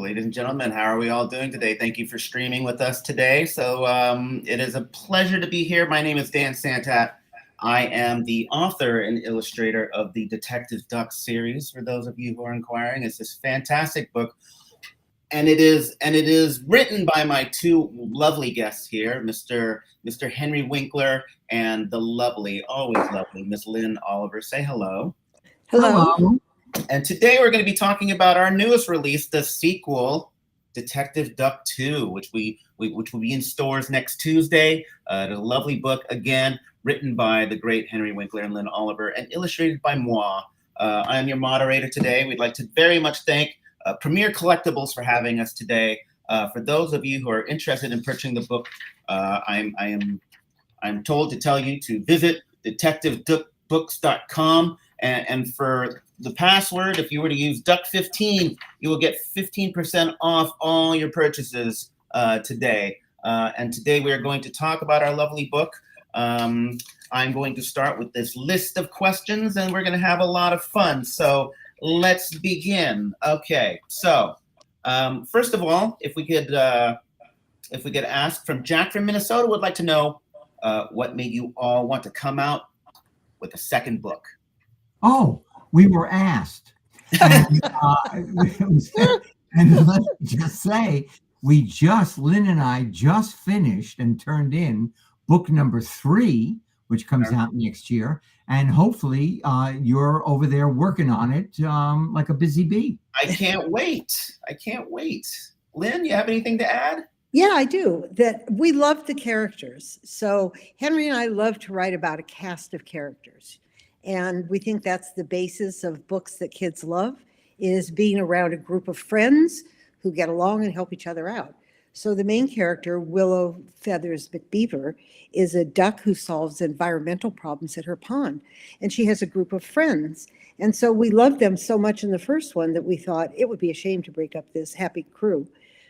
ladies and gentlemen, how are we all doing today? Thank you for streaming with us today. So it is a pleasure to be here. My name is Dan Santat. I am the author and illustrator of the Detective Duck series. For those of you who are inquiring, it's this fantastic book, and it is written by my two lovely guests here, Mr. Henry Winkler and the lovely, always lovely, Miss Lin Oliver. Say hello. Hello. And today we're going to be talking about our newest release, the sequel, Detective Duck 2, which will be in stores next Tuesday. It's a lovely book, again, written by the great Henry Winkler and Lin Oliver, and illustrated by moi. I am your moderator today. We'd like to very much thank Premier Collectibles for having us today. For those of you who are interested in purchasing the book, I'm told to tell you to visit detectiveduckbooks.com, and for the password, if you were to use Duck15, you will get 15% off all your purchases today. And today we are going to talk about our lovely book. I'm going to start with this list of questions, and we're going to have a lot of fun. So let's begin. Okay, so first of all, if we could ask from Jack from Minnesota, would like to know what made you all want to come out with a second book? Oh, we were asked. And, and let's just say, Lynn and I just finished and turned in book number 3, which comes out next year. And hopefully you're over there working on it like a busy bee. I can't wait. Lynn, you have anything to add? Yeah, I do. That we love the characters. So Henry and I love to write about a cast of characters. And we think that's the basis of books that kids love, is being around a group of friends who get along and help each other out. So the main character, Willow Feathers McBeaver, is a duck who solves environmental problems at her pond. And she has a group of friends. And so we loved them so much in the first one that we thought it would be a shame to break up this happy crew.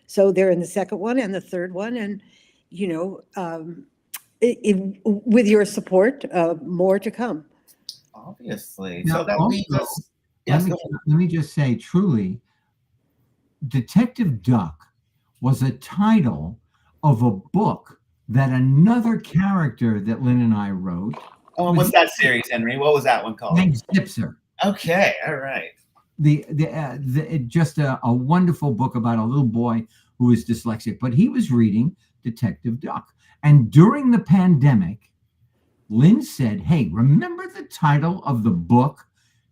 So they're in the second one and the third one. And, you know, with your support, more to come. Obviously. Now, So that also, leads us. Yes, let me just say, truly, Detective Duck was a title of a book that another character that Lynn and I wrote. Oh, what's that series, Henry? What was that one called? Named Zipser. Okay, all right. Just a wonderful book about a little boy who is dyslexic, but he was reading Detective Duck. And during the pandemic, Lynn said, hey, remember the title of the book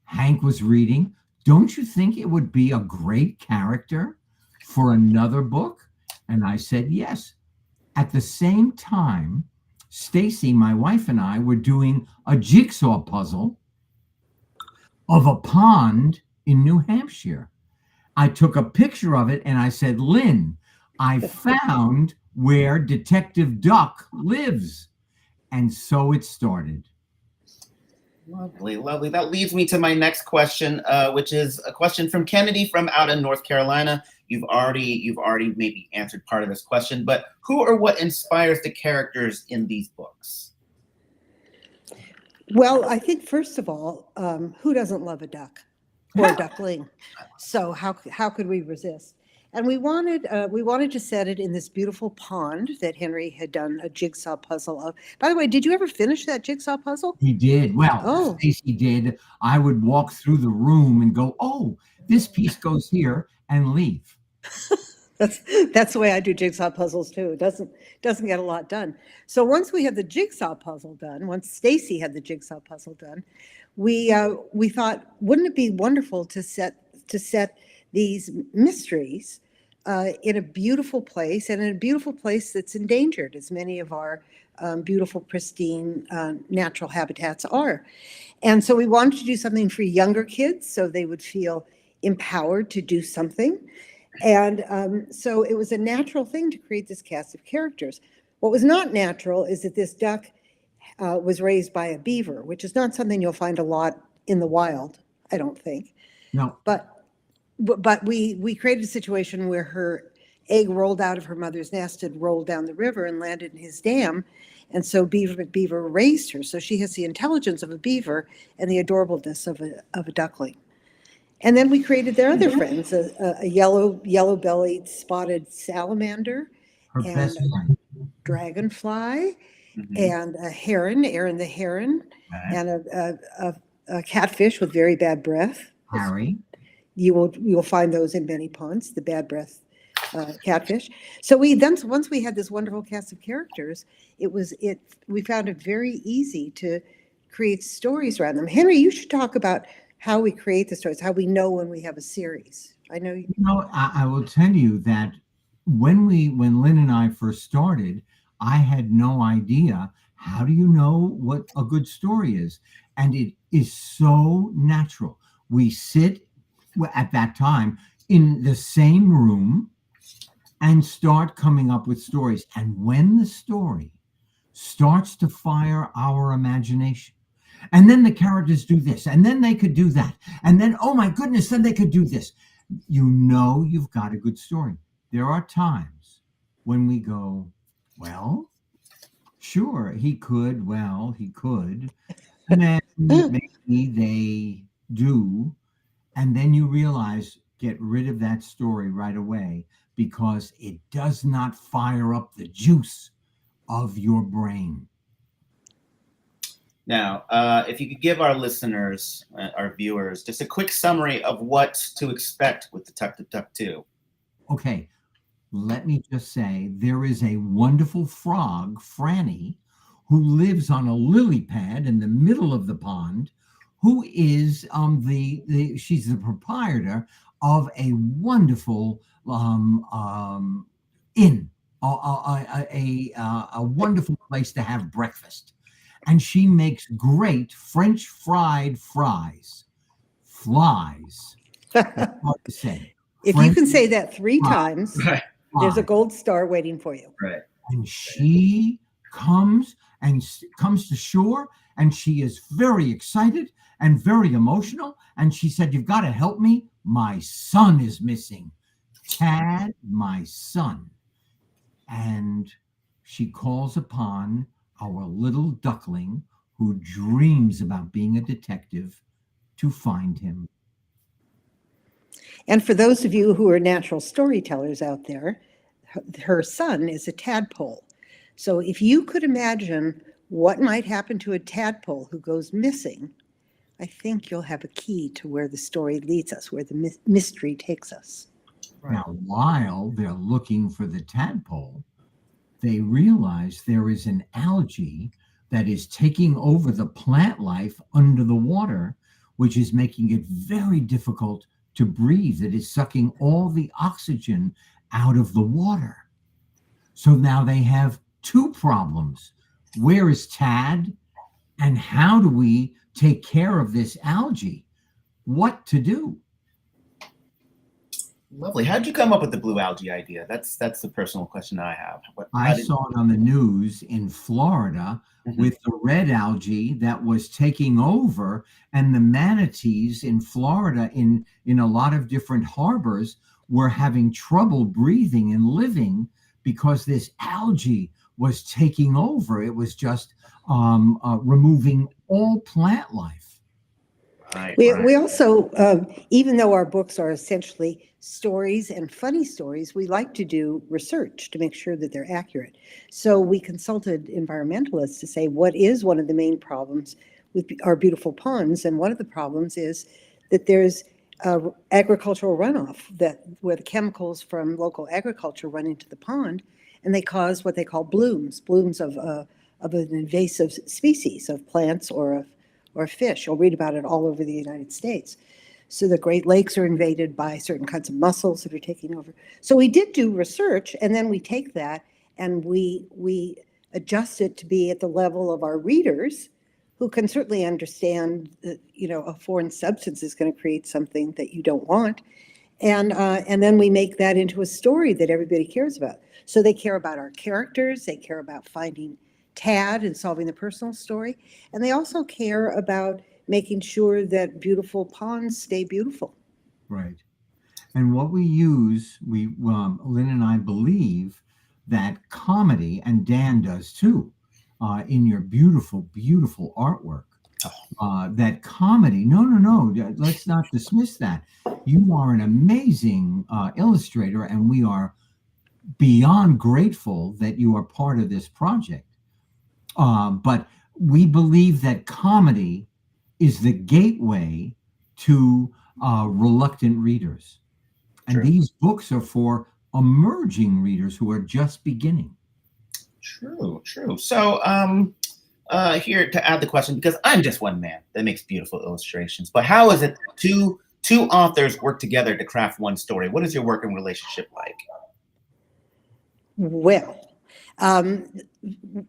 Hank was reading? Don't you think it would be a great character for another book? And I said, yes. At the same time, Stacy, my wife, and I were doing a jigsaw puzzle of a pond in New Hampshire. I took a picture of it and I said, Lynn, I found where Detective Duck lives. And so it started. Lovely, lovely. That leads me to my next question, which is a question from Kennedy from out in North Carolina. You've already maybe answered part of this question, but who or what inspires the characters in these books? Well, I think first of all, who doesn't love a duck or a duckling? So how could we resist? And we wanted to set it in this beautiful pond that Henry had done a jigsaw puzzle of. By the way, did you ever finish that jigsaw puzzle? He did. Well, Stacy did. I would walk through the room and go, oh, this piece goes here, and leave. That's the way I do jigsaw puzzles too. It doesn't get a lot done. So once we had the jigsaw puzzle done, once Stacy had the jigsaw puzzle done, we thought, wouldn't it be wonderful to set these mysteries in a beautiful place, and in a beautiful place that's endangered, as many of our beautiful, pristine natural habitats are. And so we wanted to do something for younger kids so they would feel empowered to do something. And so it was a natural thing to create this cast of characters. What was not natural is that this duck was raised by a beaver, which is not something you'll find a lot in the wild, I don't think. No. But we created a situation where her egg rolled out of her mother's nest and rolled down the river and landed in his dam. And so Beaver McBeaver raised her. So she has the intelligence of a beaver and the adorableness of a duckling. And then we created their other friends, a yellow-bellied spotted salamander, Her and best a friend. dragonfly, Mhm. and a heron, Aaron the heron, Right. and a catfish with very bad breath. Harry. You'll find those in many ponds, the bad breath catfish. So once we had this wonderful cast of characters, we found it very easy to create stories around them. Henry, you should talk about how we create the stories, how we know when we have a series. I know you. You know, I will tell you that when Lynn and I first started, I had no idea how do you know what a good story is, and it is so natural. We sit at that time in the same room and start coming up with stories, and when the story starts to fire our imagination, and then the characters do this, and then they could do that, and then, oh my goodness, then they could do this. You know you've got a good story. There are times when we go, well, sure, he could, well, he could. And then maybe they do. And then you realize, get rid of that story right away because it does not fire up the juice of your brain. Now, if you could give our listeners, our viewers, just a quick summary of what to expect with Detective Duck 2. Okay, let me just say there is a wonderful frog, Franny, who lives on a lily pad in the middle of the pond, who is she's the proprietor of a wonderful inn, a wonderful place to have breakfast. And she makes great French fried fries. Flies. That's hard to say. If you can say that 3 times, Right. there's a gold star waiting for you. Right. And she comes to shore, and she is very excited and very emotional. And she said, "You've got to help me. My son is missing. Tad, my son." And she calls upon our little duckling who dreams about being a detective to find him. And for those of you who are natural storytellers out there, her son is a tadpole. So if you could imagine what might happen to a tadpole who goes missing, I think you'll have a key to where the story leads us, where the mystery takes us. Right. Now, while they're looking for the tadpole, they realize there is an algae that is taking over the plant life under the water, which is making it very difficult to breathe. It is sucking all the oxygen out of the water. So now they have 2 problems. Where is Tad? And how do we take care of this algae? What to do? Lovely. How did you come up with the blue algae idea? That's the personal question I have. I saw it on the news in Florida with the red algae that was taking over, and the manatees in Florida in a lot of different harbors were having trouble breathing and living because this algae was taking over. It was just removing all plant life. Right, We also, even though our books are essentially stories and funny stories, we like to do research to make sure that they're accurate. So we consulted environmentalists to say, what is one of the main problems with our beautiful ponds? And one of the problems is that there's agricultural runoff, where the chemicals from local agriculture run into the pond, and they cause what they call blooms of an invasive species of plants or fish. You'll read about it all over the United States. So the Great Lakes are invaded by certain kinds of mussels that are taking over. So we did do research, and then we take that and we adjust it to be at the level of our readers, who can certainly understand that, a foreign substance is going to create something that you don't want. And then we make that into a story that everybody cares about. So they care about our characters, they care about finding Tad and solving the personal story, and they also care about making sure that beautiful ponds stay beautiful. Right. And what we use, Lynn and I believe that comedy, and Dan does too, in your beautiful, beautiful artwork. that comedy. No. Let's not dismiss that. You are an amazing illustrator, and we are beyond grateful that you are part of this project. But we believe that comedy is the gateway to reluctant readers. And True. these books are for emerging readers who are just beginning. True. So, here to add the question, because I'm just one man that makes beautiful illustrations, but how is it two authors work together to craft one story? What is your working relationship like? Well,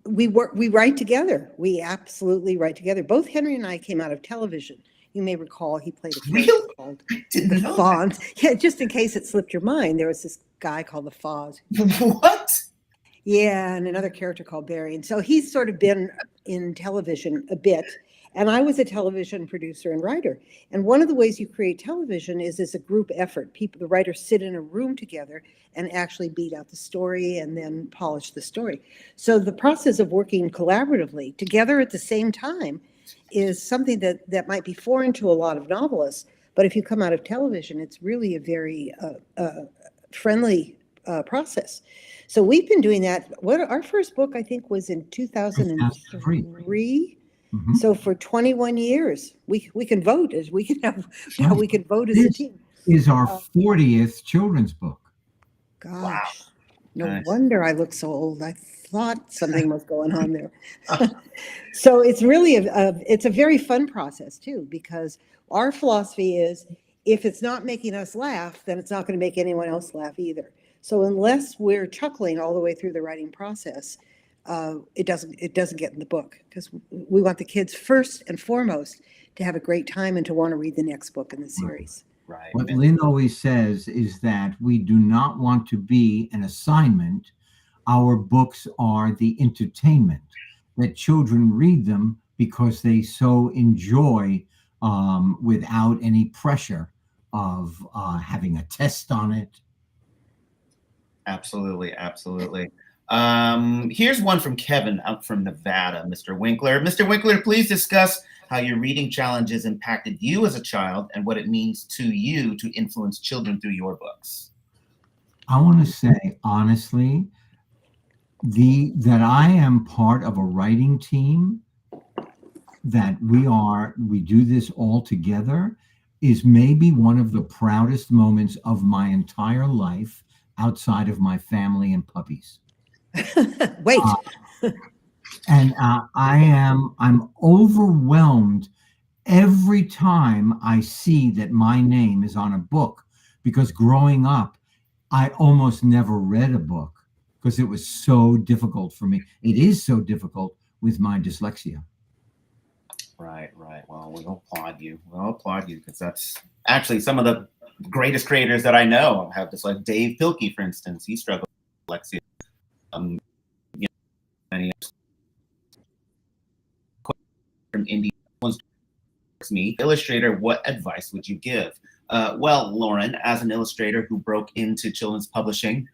we write together. We absolutely write together. Both Henry and I came out of television. You may recall he played a character called the Fonz. Yeah, just in case it slipped your mind, there was this guy called the Foz. What? Yeah, and another character called Barry. And so he's sort of been in television a bit. And I was a television producer and writer. And one of the ways you create television is as a group effort. The writers sit in a room together and actually beat out the story and then polish the story. So the process of working collaboratively together at the same time is something that might be foreign to a lot of novelists. But if you come out of television, it's really a very friendly process. So we've been doing that. Our first book, I think, was in 2003. Mm-hmm. So for 21 years, we can vote as we can have now. We can vote as a team. Is our 40th children's book. Gosh, wow. No Nice. wonder I look so old. I thought something was going on there. So it's really it's a very fun process too, because our philosophy is if it's not making us laugh, then it's not going to make anyone else laugh either. So unless we're chuckling all the way through the writing process, it doesn't get in the book, because we want the kids first and foremost to have a great time and to want to read the next book in the series. Right. What Lin always says is that we do not want to be an assignment. Our books are the entertainment, that children read them because they so enjoy without any pressure of having a test on it. Absolutely. Here's one from Kevin out from Nevada, Mr. Winkler. Mr. Winkler, please discuss how your reading challenges impacted you as a child and what it means to you to influence children through your books. I want to say, honestly, that I am part of a writing team, that we do this all together, is maybe one of the proudest moments of my entire life outside of my family and puppies. Wait. And I'm overwhelmed every time I see that my name is on a book, because growing up, I almost never read a book because it was so difficult for me. It is so difficult with my dyslexia. Right. Well, we'll applaud you. Because that's actually some of the greatest creators that I know have this, like Dave Pilkey, for instance. He struggled with dyslexia. Many from India. Me, illustrator, what advice would you give? Well, Lauren, as an illustrator who broke into children's publishing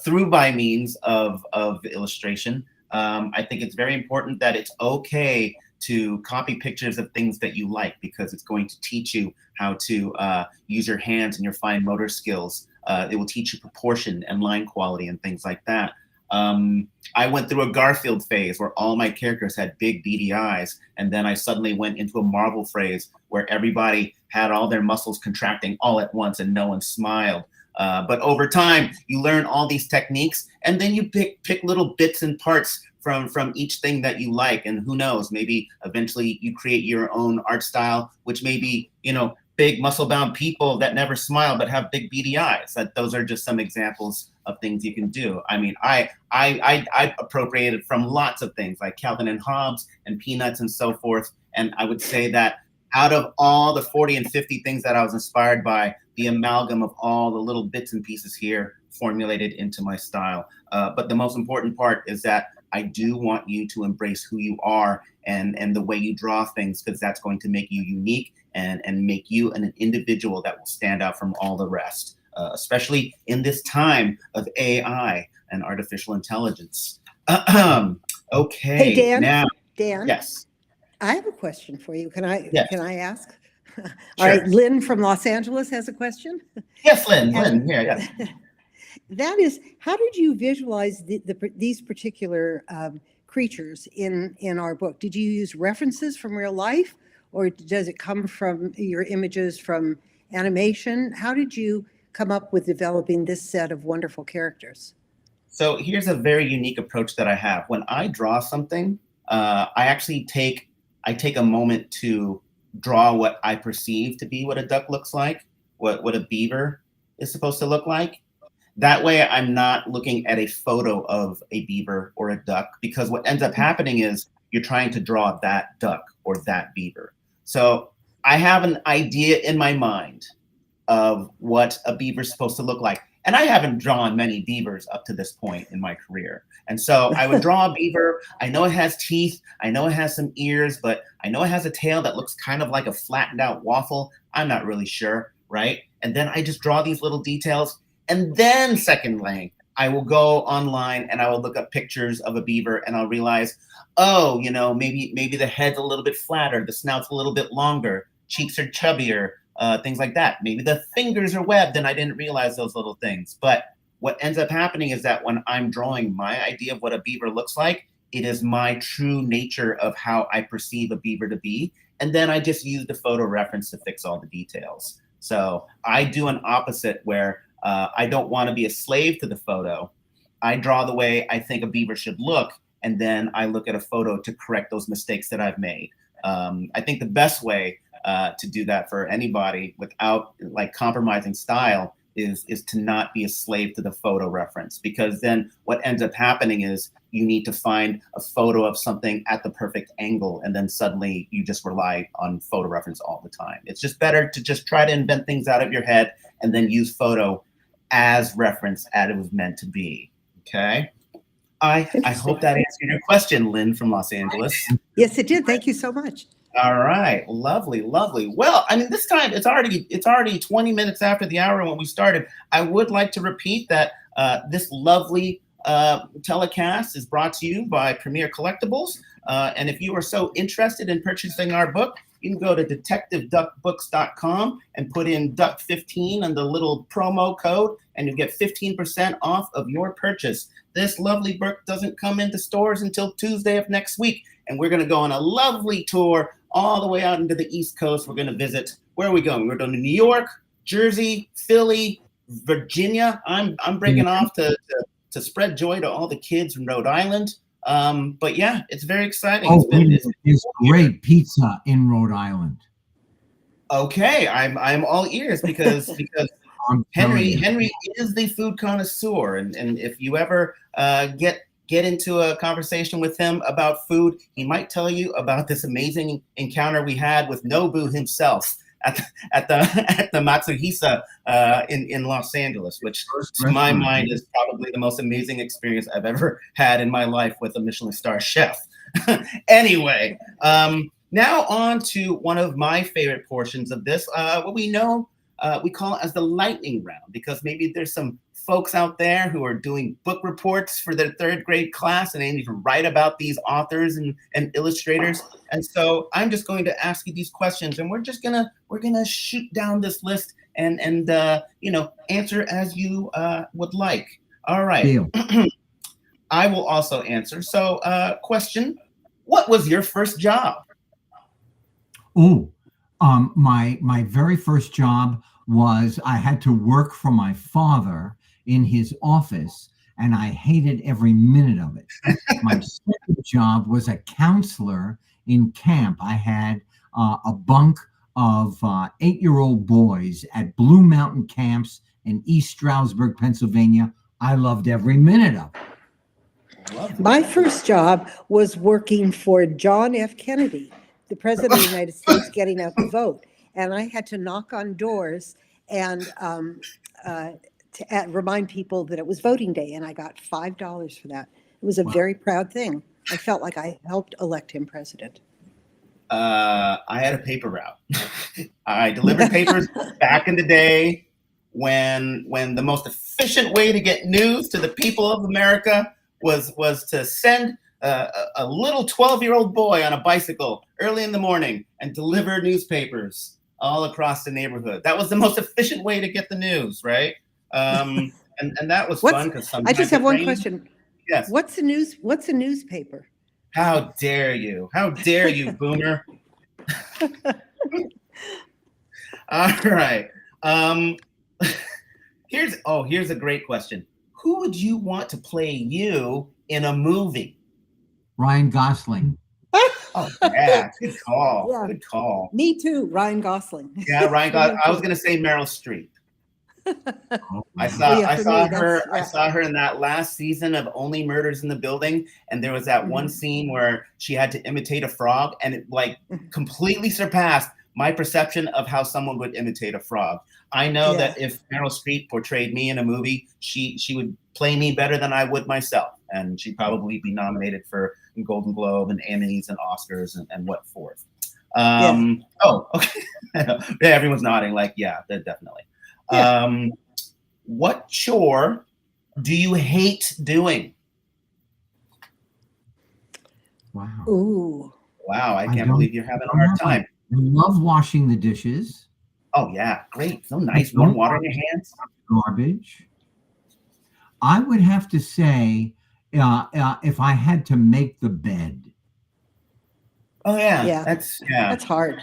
through by means of illustration, I think it's very important that it's okay to copy pictures of things that you like, because it's going to teach you how to use your hands and your fine motor skills. It will teach you proportion and line quality and things like that. I went through a Garfield phase where all my characters had big beady eyes, and then I suddenly went into a Marvel phase where everybody had all their muscles contracting all at once and no one smiled. But over time, you learn all these techniques, and then you pick little bits and parts from each thing that you like, and who knows, maybe eventually you create your own art style, which may be, big muscle-bound people that never smile but have big beady eyes. Those are just some examples of things you can do. I mean, I appropriated from lots of things like Calvin and Hobbes and Peanuts and so forth. And I would say that out of all the 40 and 50 things that I was inspired by, the amalgam of all the little bits and pieces here formulated into my style. But the most important part is that I do want you to embrace who you are and the way you draw things, because that's going to make you unique and make you an individual that will stand out from all the rest, especially in this time of AI and artificial intelligence. Okay. Hey, Dan. Now, Dan. yes. I have a question for you. Yes. Can I ask? All Sure. right, Lynn from Los Angeles has a question. Yes, Lynn. And- Lynn, here, yes. That is, how did you visualize these particular creatures in our book? Did you use references from real life, or does it come from your images from animation? How did you come up with developing this set of wonderful characters? So here's a very unique approach that I have. When I draw something, I actually take a moment to draw what I perceive to be what a duck looks like, what a beaver is supposed to look like. That way I'm not looking at a photo of a beaver or a duck, because what ends up happening is you're trying to draw that duck or that beaver. So I have an idea in my mind of what a beaver's supposed to look like. And I haven't drawn many beavers up to this point in my career. And so I would draw a beaver. I know it has teeth. I know it has some ears, but I know it has a tail that looks kind of like a flattened out waffle. I'm not really sure, right? And then I just draw these little details. And then secondly, I will go online and I will look up pictures of a beaver and I'll realize, oh, maybe the head's a little bit flatter, the snout's a little bit longer, cheeks are chubbier, things like that. Maybe the fingers are webbed and I didn't realize those little things. But what ends up happening is that when I'm drawing my idea of what a beaver looks like, it is my true nature of how I perceive a beaver to be. And then I just use the photo reference to fix all the details. So I do an opposite where I don't want to be a slave to the photo. I draw the way I think a beaver should look, and then I look at a photo to correct those mistakes that I've made. I think the best way to do that for anybody without like compromising style is to not be a slave to the photo reference, because then what ends up happening is you need to find a photo of something at the perfect angle, and then suddenly you just rely on photo reference all the time. It's just better to just try to invent things out of your head and then use photo as reference as it was meant to be. Okay. I hope that answered your question, Lynn from Los Angeles. Yes, it did. Thank you so much. All right. Lovely, lovely. Well, I mean, this time it's already 20 minutes after the hour when we started. I would like to repeat that this lovely telecast is brought to you by Premier Collectibles. And if you are so interested in purchasing our book, you can go to detectiveduckbooks.com and put in Duck15 and the little promo code, and you get 15% off of your purchase. This lovely book doesn't come into stores until Tuesday of next week, and we're going to go on a lovely tour all the way out into the East Coast. We're going to visit, where are we going? We're going to New York, Jersey, Philly, Virginia. I'm breaking off to spread joy to all the kids from Rhode Island. But yeah, it's very exciting. Oh, it's great pizza in Rhode Island. Okay, I'm all ears because Henry is the food connoisseur, and if you ever get into a conversation with him about food, he might tell you about this amazing encounter we had with Nobu himself at the Matsuhisa in Los Angeles, which to my mind is probably the most amazing experience I've ever had in my life with a Michelin star chef. Anyway, now on to one of my favorite portions of this, what we call it as the lightning round, because maybe there's some folks out there who are doing book reports for their third grade class and they need to write about these authors and illustrators. And so I'm just going to ask you these questions, and we're gonna shoot down this list and answer as you would like. All right. I will also answer. So question, what was your first job? Oh, my very first job was I had to work for my father in his office, and I hated every minute of it. My second job was a counselor in camp. I had a bunk of 8-year-old boys at Blue Mountain camps in East Stroudsburg, Pennsylvania. I loved every minute of it. My first job was working for John F. Kennedy, the president of the United States, getting out the vote. And I had to knock on doors and to remind people that it was voting day. And I got $5 for that. It was a very proud thing. I felt like I helped elect him president. I had a paper route. I delivered papers back in the day when the most efficient way to get news to the people of America was to send a little 12-year-old boy on a bicycle early in the morning and deliver newspapers all across the neighborhood. That was the most efficient way to get the news, right? And that was fun because I just have one question. Yes. What's a newspaper? How dare you? How dare you, boomer? All right. Here's a great question. Who would you want to play you in a movie? Ryan Gosling. Oh yeah, good call. Yeah. Good call. Me too, Ryan Gosling. Yeah, Ryan Gosling. I was gonna say Meryl Streep. I saw her in that last season of Only Murders in the Building, and there was that one scene where she had to imitate a frog, and it like completely surpassed my perception of how someone would imitate a frog. I know that if Meryl Streep portrayed me in a movie, she would play me better than I would myself, and she'd probably be nominated for Golden Globe and Emmys and Oscars and what forth. Oh, okay. Yeah, everyone's nodding like, yeah, definitely. Yeah. What chore do you hate doing? Wow. Ooh. Wow, I can't believe you're having a hard time. I love washing the dishes. Oh, yeah, great. So nice. Warm water in your hands. Garbage. I would have to say, if I had to make the bed. Oh, yeah. Yeah. That's hard.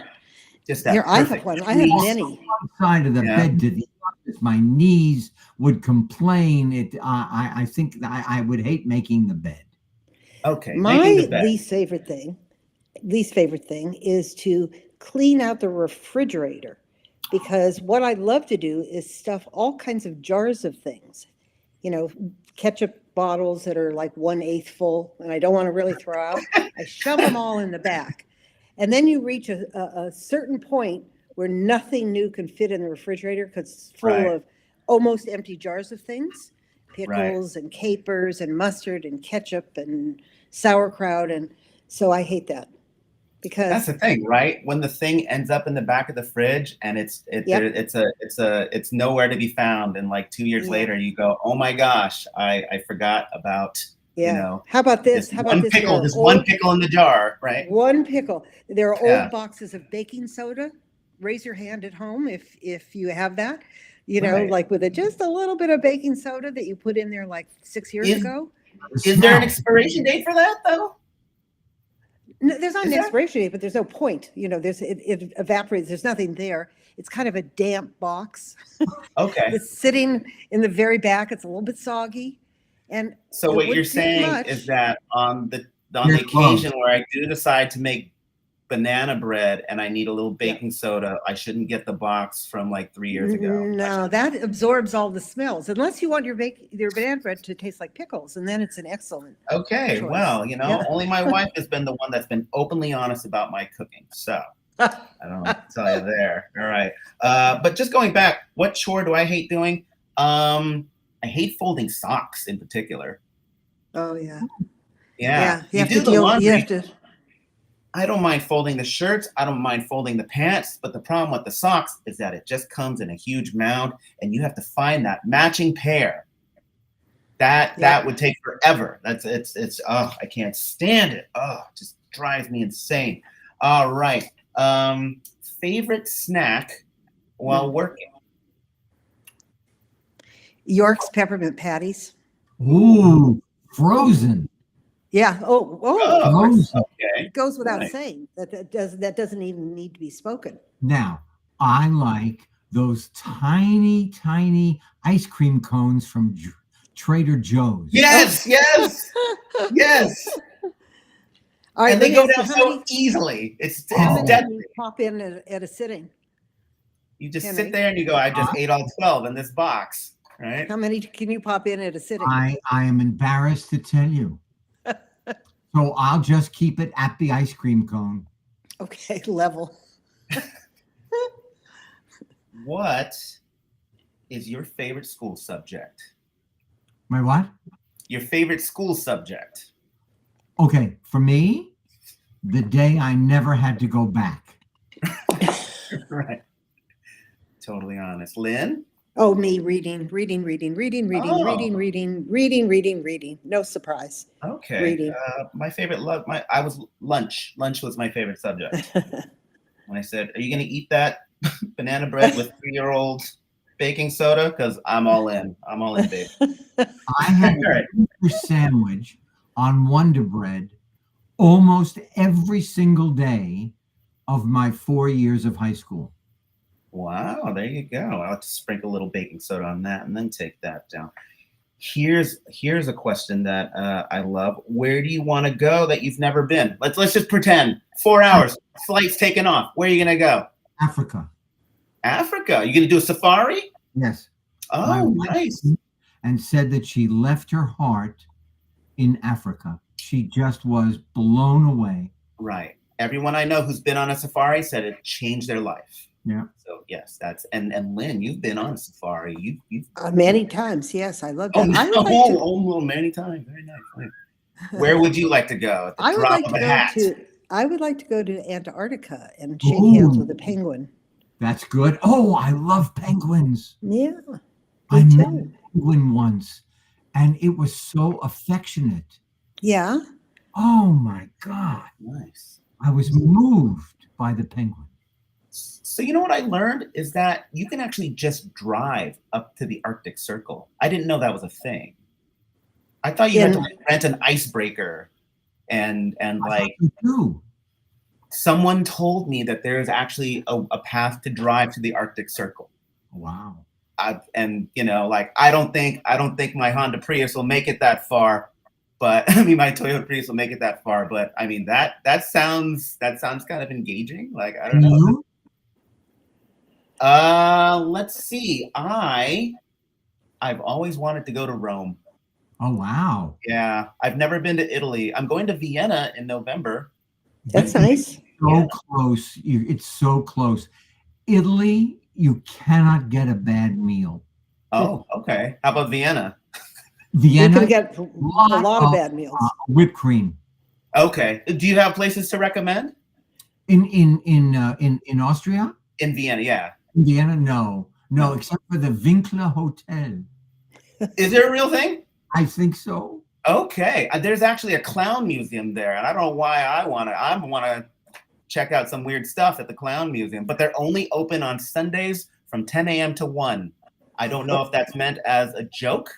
Just that. Here, I have one. I have many. One side of the bed to the other. My knees would complain. I think I would hate making the bed. Okay. My least favorite thing is to clean out the refrigerator, because what I love to do is stuff all kinds of jars of things, ketchup bottles that are like 1/8 full and I don't want to really throw out. I shove them all in the back. And then you reach a certain point where nothing new can fit in the refrigerator because it's full of almost empty jars of things, pickles and capers and mustard and ketchup and sauerkraut. And so I hate that. Because that's the thing, right? When the thing ends up in the back of the fridge and it's nowhere to be found, and like 2 years later you go, oh my gosh, I forgot about how about this? How about this? One pickle in the jar, right? One pickle. There are old boxes of baking soda. Raise your hand at home if you have that. Like with just a little bit of baking soda that you put in there like 6 years ago. Is there an expiration date for that though? No, there's not an expiration date, but there's no point. It evaporates. There's nothing there. It's kind of a damp box. Okay. It's sitting in the very back. It's a little bit soggy. And so what you're saying is that on the occasion where I do decide to make banana bread and I need a little baking soda, I shouldn't get the box from like 3 years ago. No, that absorbs all the smells, unless you want your banana bread to taste like pickles, and then it's an excellent choice. Well, only my wife has been the one that's been openly honest about my cooking, so I don't know what to tell you there. All right, but just going back, what chore do I hate doing? I hate folding socks in particular. Oh yeah. You do the laundry. I don't mind folding the shirts. I don't mind folding the pants. But the problem with the socks is that it just comes in a huge mound, and you have to find that matching pair. That would take forever. It's I can't stand it. Oh, it just drives me insane. All right. Favorite snack while working? York's peppermint patties. Ooh, frozen. Yeah. Oh. Frozen. Okay. It goes without saying that doesn't even need to be spoken. Now, I like those tiny ice cream cones from Trader Joe's. Yes. All right, and they go down so easily. It's deadly. You pop in at a sitting. You just sit there and you go, I just ate all 12 in this box. Right? How many can you pop in at a sitting? I am embarrassed to tell you. So I'll just keep it at the ice cream cone. Okay, level. What is your favorite school subject? My what? Your favorite school subject. Okay, for me, the day I never had to go back. Right. Totally honest. Lynn? Oh, me reading. No surprise. Okay. Reading. My favorite I was lunch. Lunch was my favorite subject. When I said, "Are you going to eat that banana bread with 3-year-old baking soda?" Because I'm all in. I'm all in, babe. I had All right. a sandwich on Wonder Bread almost every single day of my 4 years of high school. Wow, there you go. I'll have to sprinkle a little baking soda on that and then take that down. Here's a question that I love. Where do you want to go that you've never been? Let's just pretend 4 hours, flight's taken off. Where are you gonna go? Africa. Africa. You gonna do a safari? Yes. Oh, nice. And said that she left her heart in Africa. She just was blown away. Right. Everyone I know who's been on a safari said it changed their life. Yeah. So yes, that's and Lynn, you've been on a safari. You've Many times. Yes, I love that. Many times. Very nice. Where would you like to go? At the I would drop like of to a go hat? I would like to go to Antarctica and shake hands with a penguin. That's good. Oh, I love penguins. Yeah. I met a penguin once, and it was so affectionate. Yeah. Oh my God. Nice. I was moved by the penguin. So you know what I learned is that you can actually just drive up to the Arctic Circle. I didn't know that was a thing. I thought you had to rent an icebreaker and like someone told me that there is actually a path to drive to the Arctic Circle. Wow. And you know, like I don't think my Honda Prius will make it that far, but I mean my Toyota Prius will make it that far. But I mean that sounds kind of engaging. Like I don't know. Let's see. I've always wanted to go to Rome. Oh wow. Yeah, I've never been to Italy. I'm going to Vienna in November. That's nice. So close. It's so close. Italy, you cannot get a bad meal. Oh, okay. How about Vienna? Vienna, you can get a lot of bad meals. Whipped cream. Okay. Do you have places to recommend? In Austria? In Vienna, yeah. In Vienna, no, except for the Winkler Hotel. Is there a real thing? I think so. Okay. There's actually a clown museum there, and I don't know why I want to check out some weird stuff at the clown museum, but they're only open on Sundays from 10 a.m. to 1. I don't know if that's meant as a joke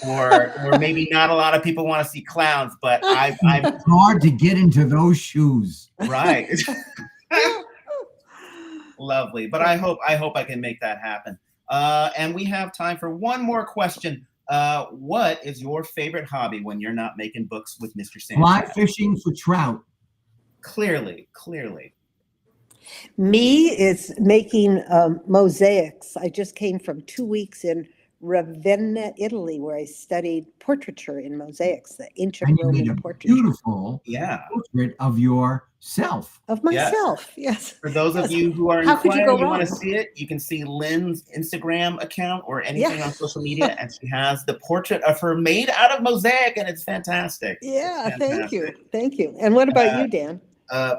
or maybe not a lot of people want to see clowns, but I'm It's hard to get into those shoes. Right. Lovely. But I hope I can make that happen. And we have time for one more question. What is your favorite hobby when you're not making books with Mr. Santat? Fly fishing for trout. Clearly. Me is making mosaics. I just came from 2 weeks in Ravenna, Italy, where I studied portraiture in mosaics, the ancient And you made Roman a portraiture. beautiful portrait of yourself. Of myself, yes. For those of you who are How could you go inquiring, you want to wrong? see it, you can see Lynn's Instagram account or anything on social media, and she has the portrait of her made out of mosaic, and it's fantastic. Yeah, It's thank you. fantastic. Thank you. And what about you, Dan?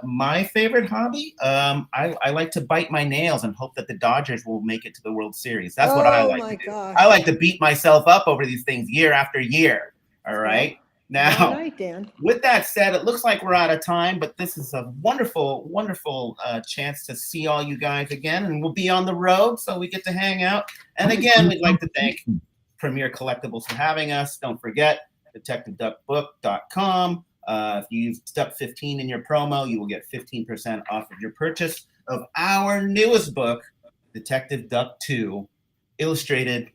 My favorite hobby, I like to bite my nails and hope that the Dodgers will make it to the World Series. That's what I like to do. Gosh. I like to beat myself up over these things year after year. All right. Now, All right, Dan. with that said, it looks like we're out of time, but this is a wonderful, wonderful chance to see all you guys again, and we'll be on the road, so we get to hang out. And again, we'd like to thank Premier Collectibles for having us. Don't forget, DetectiveDuckBook.com. If you use Duck 15 in your promo, you will get 15% off of your purchase of our newest book, Detective Duck 2, illustrated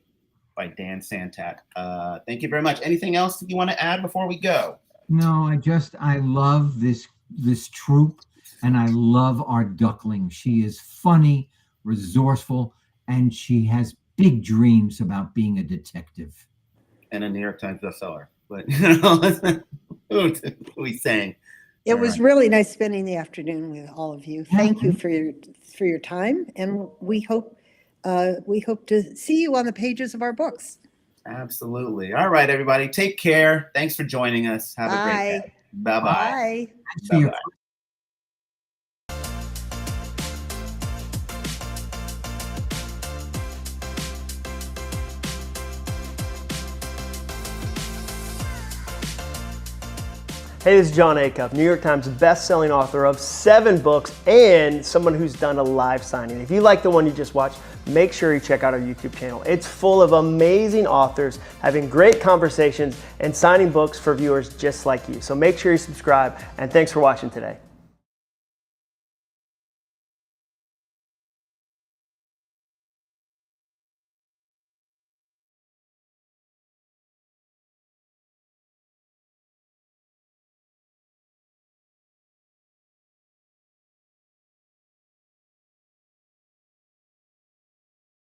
by Dan Santat. Thank you very much. Anything else that you want to add before we go? No, I love this troupe, and I love our duckling. She is funny, resourceful, and she has big dreams about being a detective. And a New York Times bestseller. But you know, who we saying? It was really nice spending the afternoon with all of you. Thank you for your time, and we hope to see you on the pages of our books. Absolutely. All right, everybody. Take care. Thanks for joining us. Have a great day. Bye-bye. Bye. Thanks for your Hey, this is John Acuff, New York Times best-selling author of 7 books and someone who's done a live signing. If you like the one you just watched, make sure you check out our YouTube channel. It's full of amazing authors having great conversations and signing books for viewers just like you. So make sure you subscribe, and thanks for watching today.